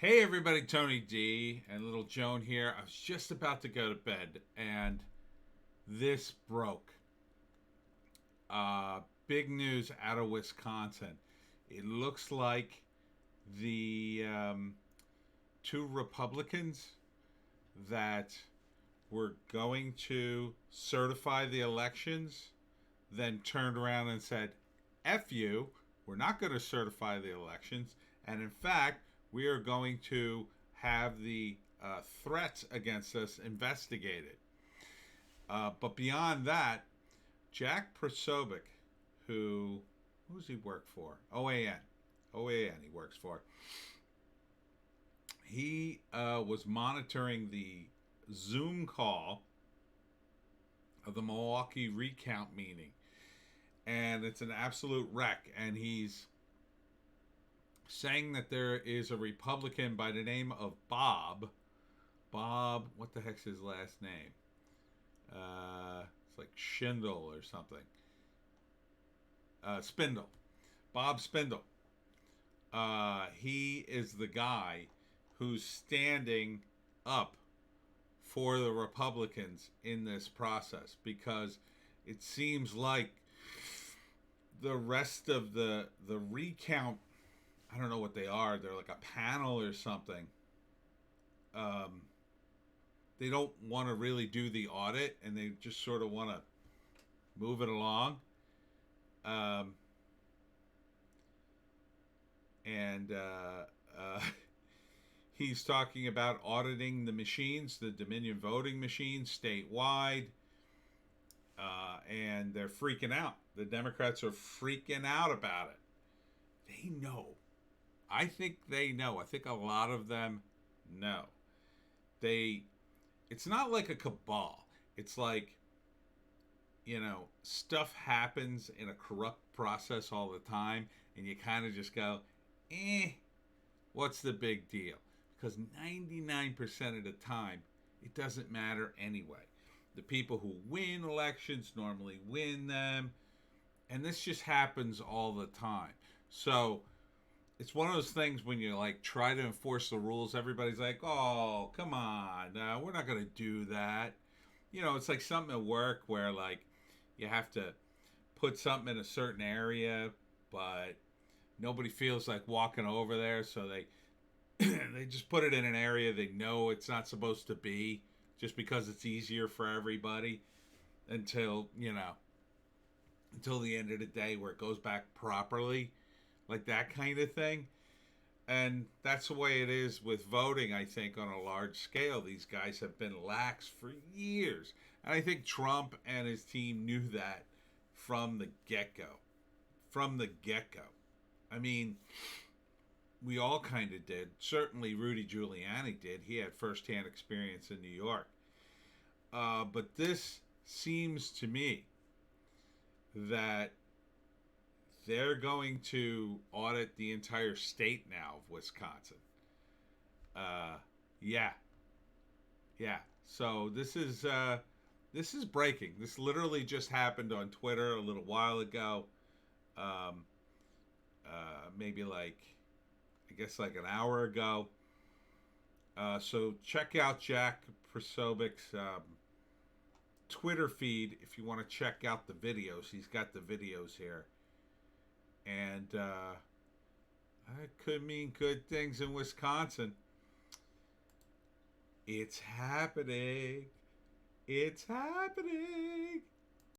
Hey everybody, Tony D and little Joan here. I was just about to go to bed and this broke. Big news out of Wisconsin. It looks like the two Republicans that were going to certify the elections then turned around and said, F you, we're not going to certify the elections. And in fact, we are going to have the threats against us investigated. But beyond that, Jack Posobiec, who does he work for? OAN he works for. He was monitoring the Zoom call of the Milwaukee recount meeting. And it's an absolute wreck. And he's saying that there is a Republican by the name of Bob. Bob, what the heck's his last name? It's like Schindel or something. Spindle. Bob Spindle. He is the guy who's standing up for the Republicans in this process because it seems like the rest of the recount, I don't know what they are. They're like a panel or something. They don't want to really do the audit, and they just sort of want to move it along. And he's talking about auditing the machines, the Dominion voting machines, statewide. And they're freaking out. The Democrats are freaking out about it. They know. I think they know. I think a lot of them know. It's not like a cabal. It's like, stuff happens in a corrupt process all the time, and you kind of just go, what's the big deal? Because 99% of the time, it doesn't matter anyway. The people who win elections normally win them, and this just happens all the time. So it's one of those things when you like try to enforce the rules, everybody's like, oh, come on, no, we're not going to do that. It's like something at work where like you have to put something in a certain area, but nobody feels like walking over there, so they they just put it in an area they know it's not supposed to be, just because it's easier for everybody until the end of the day where it goes back properly, like that kind of thing. And that's the way it is with voting, I think, on a large scale. These guys have been lax for years. And I think Trump and his team knew that from the get-go. From the get-go. I mean, we all kind of did. Certainly Rudy Giuliani did. He had firsthand experience in New York. But this seems to me that they're going to audit the entire state now of Wisconsin. Yeah. So this is breaking. This literally just happened on Twitter a little while ago. Maybe I guess like an hour ago. So check out Jack Posobiec's Twitter feed if you want to check out the videos. He's got the videos here. And that could mean good things in Wisconsin. It's happening. It's happening.